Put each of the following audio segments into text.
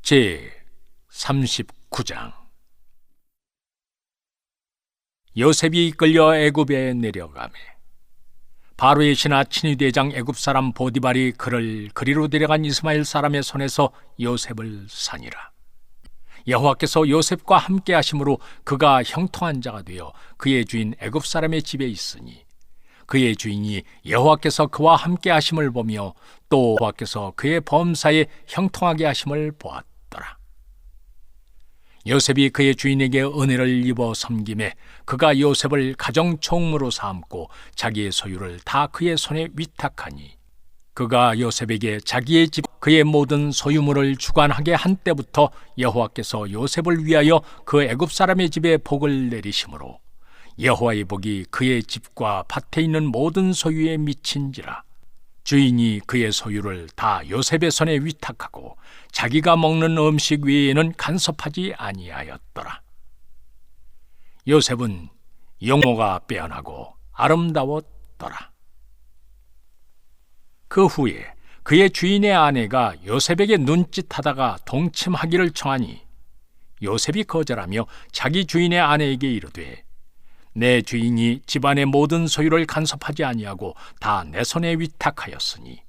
제 39장. 요셉이 이끌려 애굽에 내려가매 바로의 신하 친위대장 애굽 사람 보디발이 그를 그리로 데려간 이스마엘 사람의 손에서 요셉을 사니라. 여호와께서 요셉과 함께 하심으로 그가 형통한 자가 되어 그의 주인 애굽 사람의 집에 있으니 그의 주인이 여호와께서 그와 함께 하심을 보며 또 여호와께서 그의 범사에 형통하게 하심을 보았더라. 요셉이 그의 주인에게 은혜를 입어 섬김에 그가 요셉을 가정 총무로 삼고 자기의 소유를 다 그의 손에 위탁하니 그가 요셉에게 자기의 집 그의 모든 소유물을 주관하게 한 때부터 여호와께서 요셉을 위하여 그 애굽 사람의 집에 복을 내리심으로 여호와의 복이 그의 집과 밭에 있는 모든 소유에 미친지라. 주인이 그의 소유를 다 요셉의 손에 위탁하고 자기가 먹는 음식 외에는 간섭하지 아니하였더라. 요셉은 용모가 빼어나고 아름다웠더라. 그 후에 그의 주인의 아내가 요셉에게 눈짓하다가 동침하기를 청하니 요셉이 거절하며 자기 주인의 아내에게 이르되 내 주인이 집안의 모든 소유를 간섭하지 아니하고 다 내 손에 위탁하였으니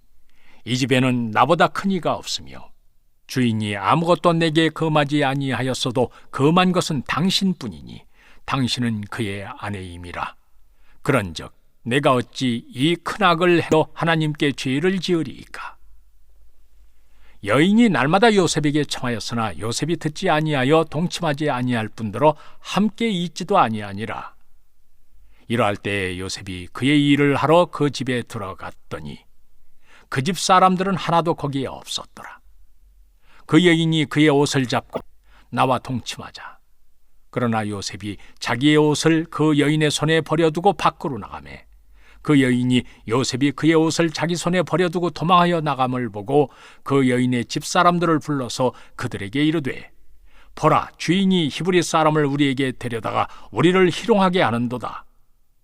이 집에는 나보다 큰 이가 없으며 주인이 아무것도 내게 금하지 아니하였어도 금한 것은 당신뿐이니 당신은 그의 아내임이라. 그런즉 내가 어찌 이 큰 악을 해도 하나님께 죄를 지으리이까. 여인이 날마다 요셉에게 청하였으나 요셉이 듣지 아니하여 동침하지 아니할 뿐더러 함께 있지도 아니하니라. 이러할 때 요셉이 그의 일을 하러 그 집에 들어갔더니 그 집 사람들은 하나도 거기에 없었더라. 그 여인이 그의 옷을 잡고 나와 동침하자. 그러나 요셉이 자기의 옷을 그 여인의 손에 버려두고 밖으로 나가매 그 여인이 요셉이 그의 옷을 자기 손에 버려두고 도망하여 나감을 보고 그 여인의 집 사람들을 불러서 그들에게 이르되 보라, 주인이 히브리 사람을 우리에게 데려다가 우리를 희롱하게 하는도다.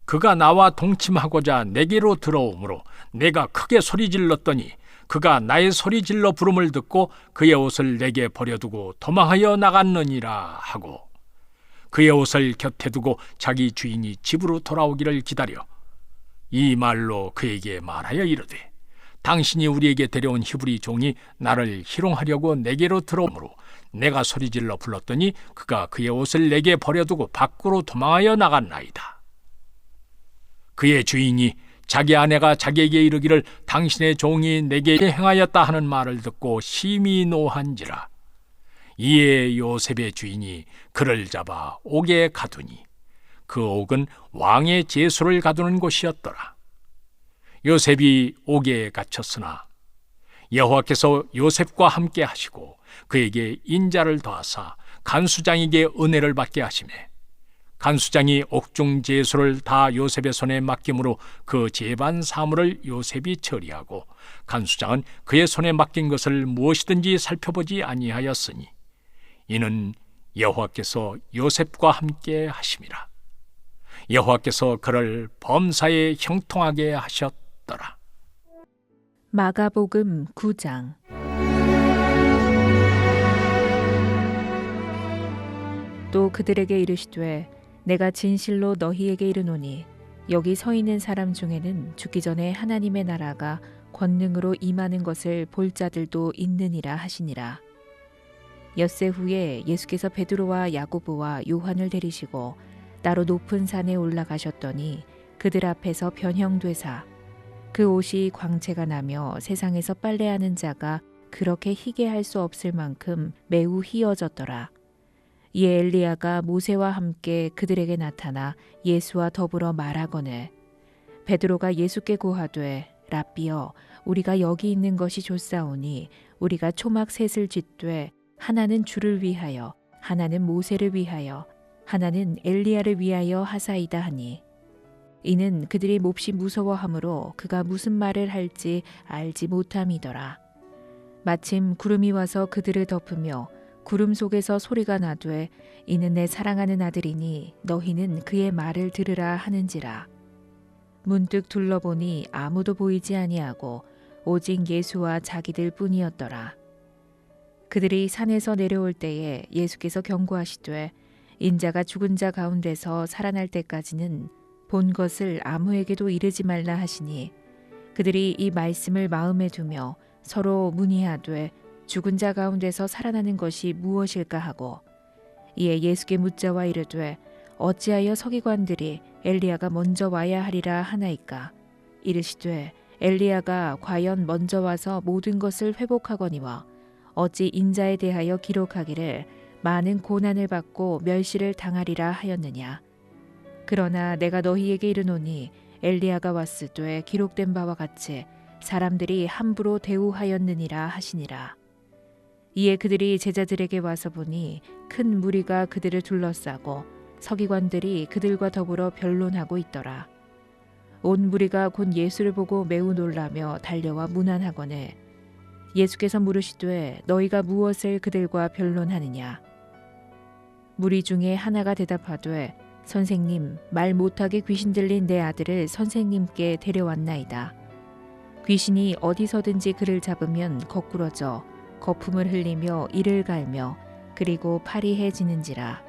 그가 나와 동침하고자 내게로 들어오므로 내가 크게 소리질렀더니 그가 나의 소리질러 부름을 듣고 그의 옷을 내게 버려두고 도망하여 나갔느니라 하고 그의 옷을 곁에 두고 자기 주인이 집으로 돌아오기를 기다려 이 말로 그에게 말하여 이르되 당신이 우리에게 데려온 히브리 종이 나를 희롱하려고 내게로 들어오므로 내가 소리질러 불렀더니 그가 그의 옷을 내게 버려두고 밖으로 도망하여 나갔나이다. 그의 주인이 자기 아내가 자기에게 이르기를 당신의 종이 내게 행하였다 하는 말을 듣고 심히 노한지라. 이에 요셉의 주인이 그를 잡아 옥에 가두니 그 옥은 왕의 제수를 가두는 곳이었더라. 요셉이 옥에 갇혔으나 여호와께서 요셉과 함께 하시고 그에게 인자를 더하사 간수장에게 은혜를 받게 하시매 간수장이 옥중 제수를 다 요셉의 손에 맡김으로 그 제반 사물을 요셉이 처리하고 간수장은 그의 손에 맡긴 것을 무엇이든지 살펴보지 아니하였으니 이는 여호와께서 요셉과 함께 하심이라. 여호와께서 그를 범사에 형통하게 하셨더라. 마가복음 9장. 또 그들에게 이르시되 내가 진실로 너희에게 이르노니 여기 서 있는 사람 중에는 죽기 전에 하나님의 나라가 권능으로 임하는 것을 볼 자들도 있느니라 하시니라. 엿새 후에 예수께서 베드로와 야고보와 요한을 데리시고 따로 높은 산에 올라가셨더니 그들 앞에서 변형되사 그 옷이 광채가 나며 세상에서 빨래하는 자가 그렇게 희게 할 수 없을 만큼 매우 희어졌더라. 이에 엘리야가 모세와 함께 그들에게 나타나 예수와 더불어 말하거늘 베드로가 예수께 고하되 랍비여 우리가 여기 있는 것이 좋사오니 우리가 초막 셋을 짓되 하나는 주를 위하여 하나는 모세를 위하여 하나는 엘리야를 위하여 하사이다 하니 이는 그들이 몹시 무서워하므로 그가 무슨 말을 할지 알지 못함이더라. 마침 구름이 와서 그들을 덮으며 구름 속에서 소리가 나되 이는 내 사랑하는 아들이니 너희는 그의 말을 들으라 하는지라. 문득 둘러보니 아무도 보이지 아니하고 오직 예수와 자기들 뿐이었더라. 그들이 산에서 내려올 때에 예수께서 경고하시되 인자가 죽은 자 가운데서 살아날 때까지는 본 것을 아무에게도 이르지 말라 하시니 그들이 이 말씀을 마음에 두며 서로 문의하되 죽은 자 가운데서 살아나는 것이 무엇일까 하고 이에 예수께 묻자와 이르되 어찌하여 서기관들이 엘리야가 먼저 와야 하리라 하나이까 이르시되 엘리야가 과연 먼저 와서 모든 것을 회복하거니와 어찌 인자에 대하여 기록하기를 많은 고난을 받고 멸시를 당하리라 하였느냐. 그러나 내가 너희에게 이르노니 엘리야가 왔으되 기록된 바와 같이 사람들이 함부로 대우하였느니라 하시니라. 이에 그들이 제자들에게 와서 보니 큰 무리가 그들을 둘러싸고 서기관들이 그들과 더불어 변론하고 있더라. 온 무리가 곧 예수를 보고 매우 놀라며 달려와 문안하거늘 예수께서 물으시되 너희가 무엇을 그들과 변론하느냐. 무리 중에 하나가 대답하되 선생님, 말 못하게 귀신 들린 내 아들을 선생님께 데려왔나이다. 귀신이 어디서든지 그를 잡으면 거꾸러져 거품을 흘리며 이를 갈며 그리고 파리해지는지라.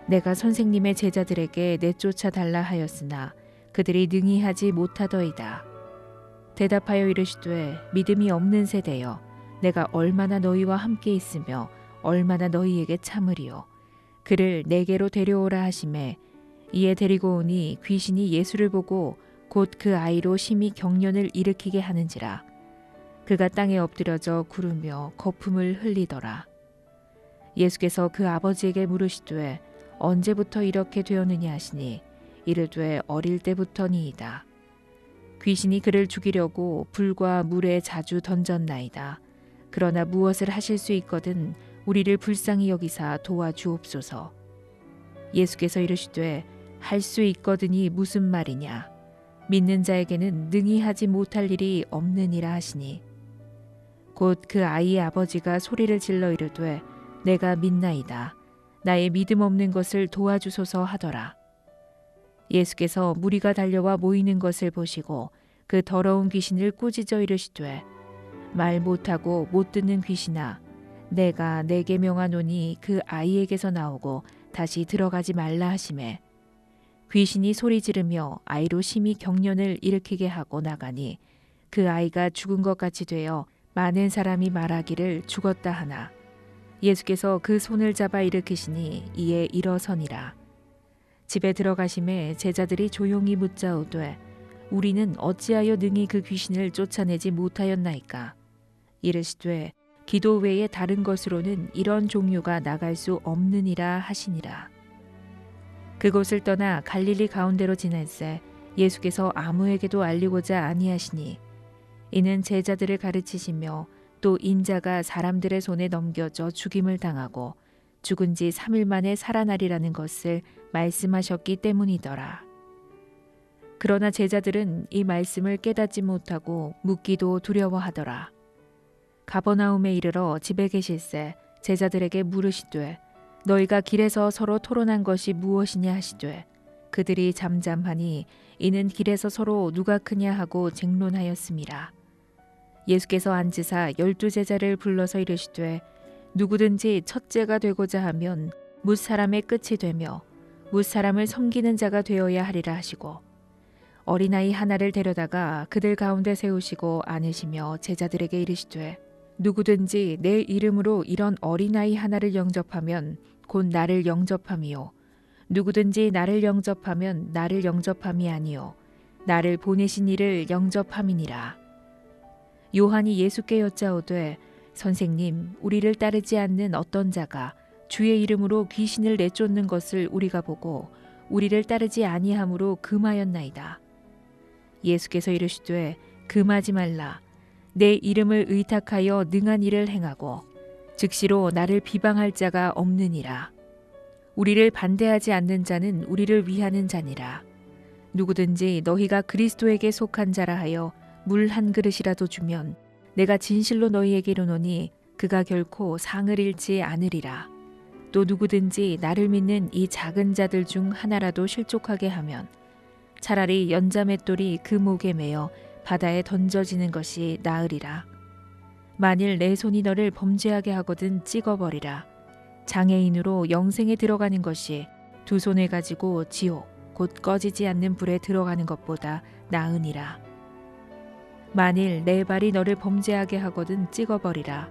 내가 선생님의 제자들에게 내쫓아 달라 하였으나 그들이 능히 하지 못하더이다. 대답하여 이르시되 믿음이 없는 세대여 내가 얼마나 너희와 함께 있으며 얼마나 너희에게 참으리요. 그를 내게로 데려오라 하시매 이에 데리고 오니 귀신이 예수를 보고 곧 그 아이로 심히 경련을 일으키게 하는지라. 그가 땅에 엎드려져 구르며 거품을 흘리더라. 예수께서 그 아버지에게 물으시되 언제부터 이렇게 되었느냐 하시니 이르되 어릴 때부터니이다. 귀신이 그를 죽이려고 불과 물에 자주 던졌나이다. 그러나 무엇을 하실 수 있거든 우리를 불쌍히 여기사 도와주옵소서. 예수께서 이르시되 할 수 있거든이 무슨 말이냐. 믿는 자에게는 능히 하지 못할 일이 없느니라 하시니 곧 그 아이의 아버지가 소리를 질러 이르되 내가 믿나이다. 나의 믿음 없는 것을 도와주소서 하더라. 예수께서 무리가 달려와 모이는 것을 보시고 그 더러운 귀신을 꾸짖어 이르시되 말 못하고 못 듣는 귀신아 내가 내게 명하노니 그 아이에게서 나오고 다시 들어가지 말라 하시매 귀신이 소리 지르며 아이로 심히 경련을 일으키게 하고 나가니 그 아이가 죽은 것 같이 되어 많은 사람이 말하기를 죽었다 하나 예수께서 그 손을 잡아 일으키시니 이에 일어서니라. 집에 들어가심에 제자들이 조용히 묻자오되 우리는 어찌하여 능히 그 귀신을 쫓아내지 못하였나이까. 이르시되 기도 외에 다른 것으로는 이런 종류가 나갈 수 없느니라 하시니라. 그곳을 떠나 갈릴리 가운데로 지날새 예수께서 아무에게도 알리고자 아니하시니 이는 제자들을 가르치시며 또 인자가 사람들의 손에 넘겨져 죽임을 당하고 죽은 지 3일 만에 살아나리라는 것을 말씀하셨기 때문이더라. 그러나 제자들은 이 말씀을 깨닫지 못하고 묻기도 두려워하더라. 가버나움에 이르러 집에 계실새 제자들에게 물으시되 너희가 길에서 서로 토론한 것이 무엇이냐 하시되 그들이 잠잠하니 이는 길에서 서로 누가 크냐 하고 쟁론하였음이라. 예수께서 앉으사 12제자를 불러서 이르시되 누구든지 첫째가 되고자 하면 뭇사람의 끝이 되며 뭇사람을 섬기는 자가 되어야 하리라 하시고 어린아이 하나를 데려다가 그들 가운데 세우시고 안으시며 제자들에게 이르시되 누구든지 내 이름으로 이런 어린아이 하나를 영접하면 곧 나를 영접함이요 누구든지 나를 영접하면 나를 영접함이 아니요 나를 보내신 이를 영접함이니라. 요한이 예수께 여짜오되 선생님 우리를 따르지 않는 어떤 자가 주의 이름으로 귀신을 내쫓는 것을 우리가 보고 우리를 따르지 아니함으로 금하였나이다. 예수께서 이르시되 금하지 말라. 내 이름을 의탁하여 능한 일을 행하고 즉시로 나를 비방할 자가 없느니라. 우리를 반대하지 않는 자는 우리를 위하는 자니라. 누구든지 너희가 그리스도에게 속한 자라 하여 물 한 그릇이라도 주면 내가 진실로 너희에게 이르노니 그가 결코 상을 잃지 않으리라. 또 누구든지 나를 믿는 이 작은 자들 중 하나라도 실족하게 하면 차라리 연자맷돌이 그 목에 매어 바다에 던져지는 것이 나으리라. 만일 내 손이 너를 범죄하게 하거든 찍어버리라. 장애인으로 영생에 들어가는 것이 두 손을 가지고 지옥 곧 꺼지지 않는 불에 들어가는 것보다 나으니라. 만일 내 발이 너를 범죄하게 하거든 찍어버리라.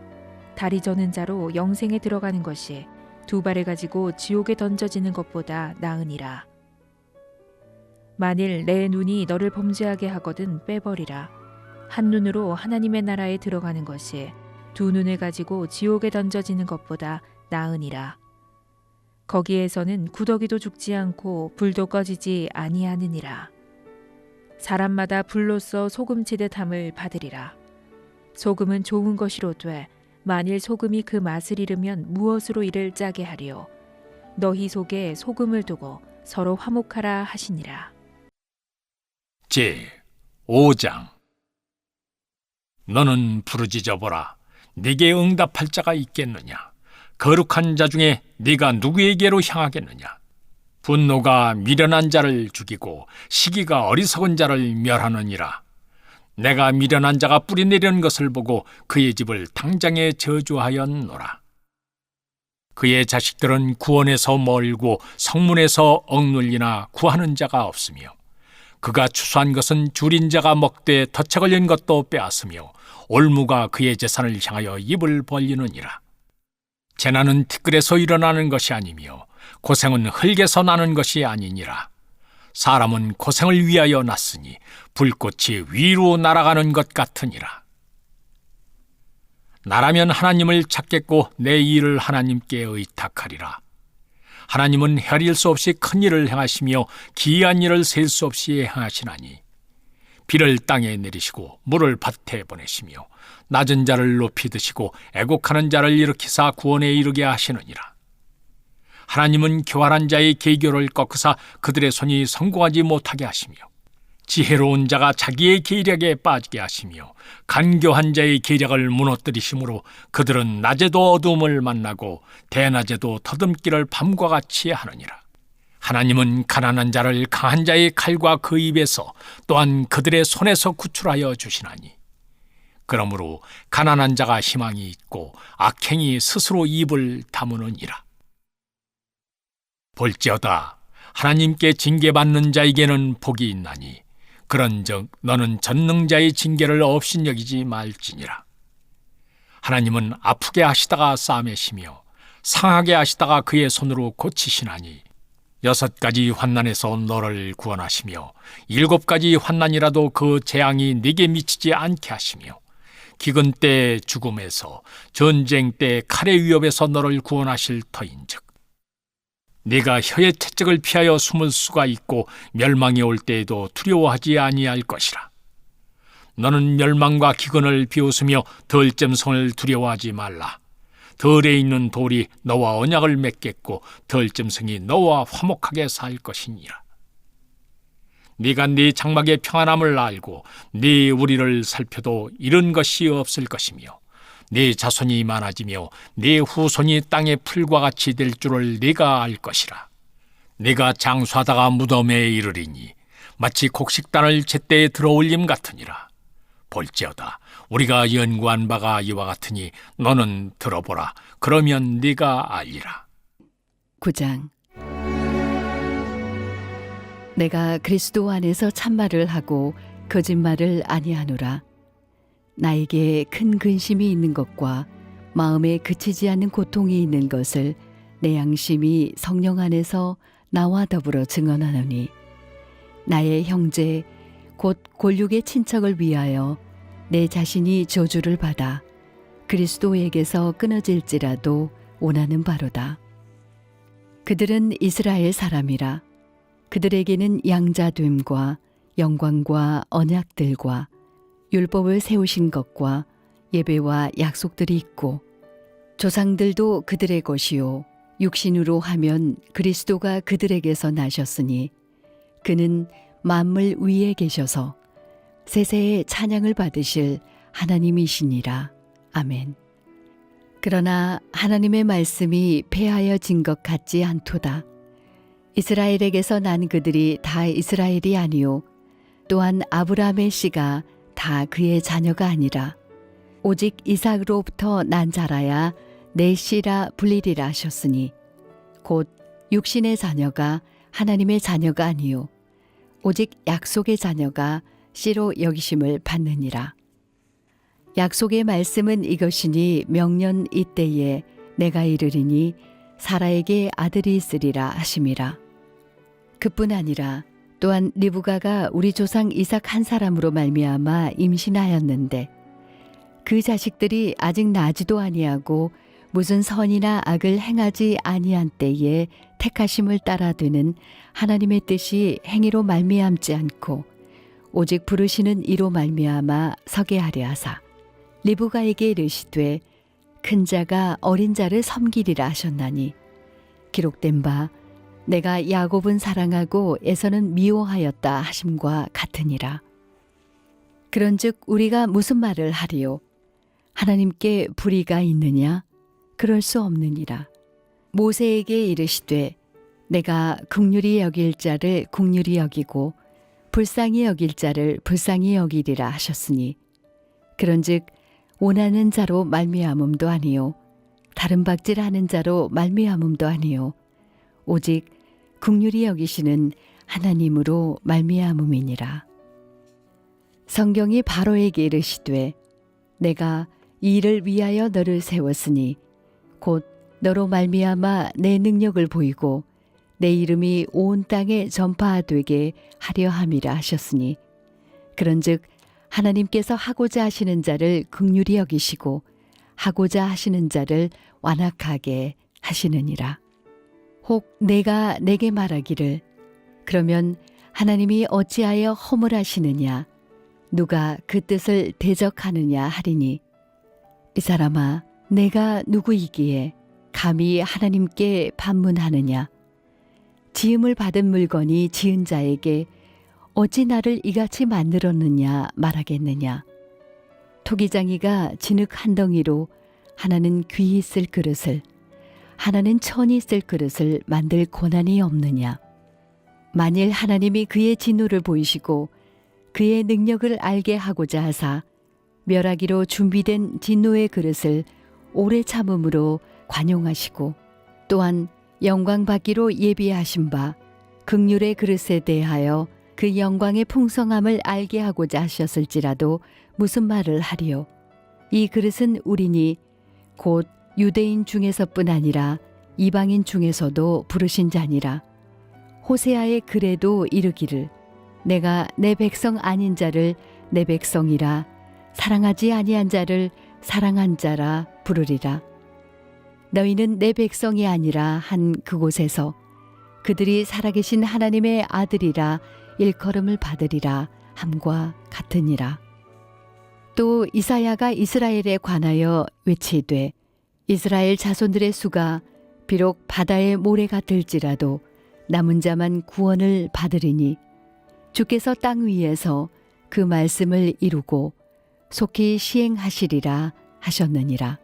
다리 저는 자로 영생에 들어가는 것이 두 발을 가지고 지옥에 던져지는 것보다 나으니라. 만일 내 눈이 너를 범죄하게 하거든 빼버리라. 한 눈으로 하나님의 나라에 들어가는 것이 두 눈을 가지고 지옥에 던져지는 것보다 나으니라. 거기에서는 구더기도 죽지 않고 불도 꺼지지 아니하느니라. 사람마다 불로써 소금 치듯 함을 받으리라. 소금은 좋은 것이로되 만일 소금이 그 맛을 잃으면 무엇으로 이를 짜게 하리요. 너희 속에 소금을 두고 서로 화목하라 하시니라. 제 5장. 너는 부르짖어 보라. 네게 응답할 자가 있겠느냐? 거룩한 자 중에 네가 누구에게로 향하겠느냐? 분노가 미련한 자를 죽이고 시기가 어리석은 자를 멸하느니라. 내가 미련한 자가 뿌리내리는 것을 보고 그의 집을 당장에 저주하였노라. 그의 자식들은 구원에서 멀고 성문에서 억눌리나 구하는 자가 없으며 그가 추수한 것은 줄인 자가 먹되 덫에 걸린 것도 빼앗으며 올무가 그의 재산을 향하여 입을 벌리느니라. 재난은 티끌에서 일어나는 것이 아니며 고생은 흙에서 나는 것이 아니니라. 사람은 고생을 위하여 났으니 불꽃이 위로 날아가는 것 같으니라. 나라면 하나님을 찾겠고 내 일을 하나님께 의탁하리라. 하나님은 헤아릴 수 없이 큰 일을 행하시며 기이한 일을 셀 수 없이 행하시나니 비를 땅에 내리시고 물을 밭에 보내시며 낮은 자를 높이 드시고 애곡하는 자를 일으키사 구원에 이르게 하시느니라. 하나님은 교활한 자의 계교를 꺾으사 그들의 손이 성공하지 못하게 하시며 지혜로운 자가 자기의 계략에 빠지게 하시며 간교한 자의 계략을 무너뜨리심으로 그들은 낮에도 어두움을 만나고 대낮에도 더듬기를 밤과 같이 하느니라. 하나님은 가난한 자를 강한 자의 칼과 그 입에서 또한 그들의 손에서 구출하여 주시나니 그러므로 가난한 자가 희망이 있고 악행이 스스로 입을 다무느니라. 볼지어다 하나님께 징계받는 자에게는 복이 있나니 그런즉 너는 전능자의 징계를 업신여기지 말지니라. 하나님은 아프게 하시다가 싸매시며 상하게 하시다가 그의 손으로 고치시나니 6가지 환난에서 너를 구원하시며 7가지 환난이라도 그 재앙이 네게 미치지 않게 하시며 기근 때 죽음에서 전쟁 때 칼의 위협에서 너를 구원하실 터인즉 네가 혀의 채찍을 피하여 숨을 수가 있고 멸망이 올 때에도 두려워하지 아니할 것이라. 너는 멸망과 기근을 비웃으며 덜짐승을 두려워하지 말라. 덜에 있는 돌이 너와 언약을 맺겠고 덜짐승이 너와 화목하게 살 것이니라. 네가 네 장막의 평안함을 알고 네 우리를 살펴도 이런 것이 없을 것이며 네 자손이 많아지며 네 후손이 땅의 풀과 같이 될 줄을 네가 알 것이라. 네가 장수하다가 무덤에 이르리니 마치 곡식단을 제때에 들어올림 같으니라. 볼지어다 우리가 연구한 바가 이와 같으니 너는 들어보라. 그러면 네가 알리라. 9장. 내가 그리스도 안에서 참말을 하고 거짓말을 아니하노라. 나에게 큰 근심이 있는 것과 마음에 그치지 않는 고통이 있는 것을 내 양심이 성령 안에서 나와 더불어 증언하노니 나의 형제 곧 골육의 친척을 위하여 내 자신이 저주를 받아 그리스도에게서 끊어질지라도 원하는 바로다. 그들은 이스라엘 사람이라. 그들에게는 양자됨과 영광과 언약들과 율법을 세우신 것과 예배와 약속들이 있고 조상들도 그들의 것이요 육신으로 하면 그리스도가 그들에게서 나셨으니 그는 만물 위에 계셔서 세세의 찬양을 받으실 하나님이시니라. 아멘. 그러나 하나님의 말씀이 폐하여진 것 같지 않도다. 이스라엘에게서 난 그들이 다 이스라엘이 아니요 또한 아브라함의 씨가 다 그의 자녀가 아니라 오직 이삭으로부터 난 자라야 내 씨라 불리리라 하셨으니 곧 육신의 자녀가 하나님의 자녀가 아니요 오직 약속의 자녀가 씨로 여기심을 받느니라. 약속의 말씀은 이것이니 명년 이때에 내가 이르리니 사라에게 아들이 있으리라 하심이라. 그뿐 아니라 또한 리브가가 우리 조상 이삭 한 사람으로 말미암아 임신하였는데 그 자식들이 아직 나지도 아니하고 무슨 선이나 악을 행하지 아니한 때에 택하심을 따라되는 하나님의 뜻이 행위로 말미암지 않고 오직 부르시는 이로 말미암아 서게 하려 하사 리브가에게 이르시되 큰 자가 어린 자를 섬기리라 하셨나니 기록된 바 내가 야곱은 사랑하고 에서는 미워하였다 하심과 같으니라. 그런즉 우리가 무슨 말을 하리요? 하나님께 불의가 있느냐? 그럴 수 없느니라. 모세에게 이르시되 내가 긍휼히 여길 자를 긍휼히 여기고 불쌍히 여길 자를 불쌍히 여기리라 하셨으니 그런즉 원하는 자로 말미암음도 아니요 다른 박질하는 자로 말미암음도 아니요 오직 긍휼히 여기시는 하나님으로 말미암음이니라. 성경이 바로에게 이르시되 내가 이 일을 위하여 너를 세웠으니 곧 너로 말미암아 내 능력을 보이고 내 이름이 온 땅에 전파되게 하려 함이라 하셨으니 그런즉 하나님께서 하고자 하시는 자를 긍휼히 여기시고 하고자 하시는 자를 완악하게 하시느니라. 혹 내가 내게 말하기를 그러면 하나님이 어찌하여 허물하시느냐 누가 그 뜻을 대적하느냐 하리니 이 사람아 내가 누구이기에 감히 하나님께 반문하느냐 지음을 받은 물건이 지은 자에게 어찌 나를 이같이 만들었느냐 말하겠느냐 토기장이가 진흙 한 덩이로 하나는 귀히 쓸 그릇을 하나는 천이 쓸 그릇을 만들 고난이 없느냐 만일 하나님이 그의 진노를 보이시고 그의 능력을 알게 하고자 하사 멸하기로 준비된 진노의 그릇을 오래 참음으로 관용하시고 또한 영광 받기로 예비하신 바 긍휼의 그릇에 대하여 그 영광의 풍성함을 알게 하고자 하셨을지라도 무슨 말을 하리요? 이 그릇은 우리니 곧 유대인 중에서뿐 아니라 이방인 중에서도 부르신 자니라. 호세아의 글에도 이르기를 내가 내 백성 아닌 자를 내 백성이라 사랑하지 아니한 자를 사랑한 자라 부르리라. 너희는 내 백성이 아니라 한 그곳에서 그들이 살아계신 하나님의 아들이라 일컬음을 받으리라 함과 같으니라. 또 이사야가 이스라엘에 관하여 외치되 이스라엘 자손들의 수가 비록 바다의 모래가 될지라도 남은 자만 구원을 받으리니 주께서 땅 위에서 그 말씀을 이루고 속히 시행하시리라 하셨느니라.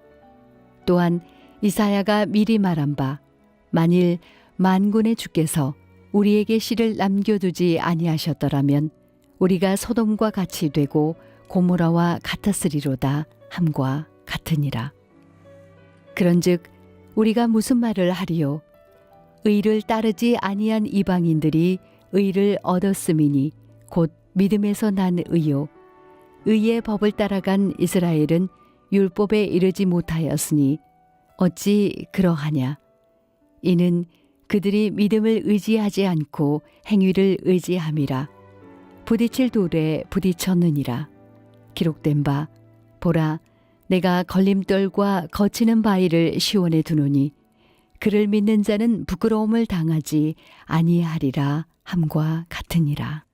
또한 이사야가 미리 말한 바 만일 만군의 주께서 우리에게 씨를 남겨두지 아니하셨더라면 우리가 소돔과 같이 되고 고모라와 같았으리로다 함과 같으니라. 그런즉 우리가 무슨 말을 하리요? 의를 따르지 아니한 이방인들이 의를 얻었음이니 곧 믿음에서 난 의요. 의의 법을 따라간 이스라엘은 율법에 이르지 못하였으니 어찌 그러하냐? 이는 그들이 믿음을 의지하지 않고 행위를 의지함이라. 부딪힐 돌에 부딪혔느니라. 기록된 바 보라 내가 걸림돌과 거치는 바위를 시온에 두노니 그를 믿는 자는 부끄러움을 당하지 아니하리라 함과 같으니라.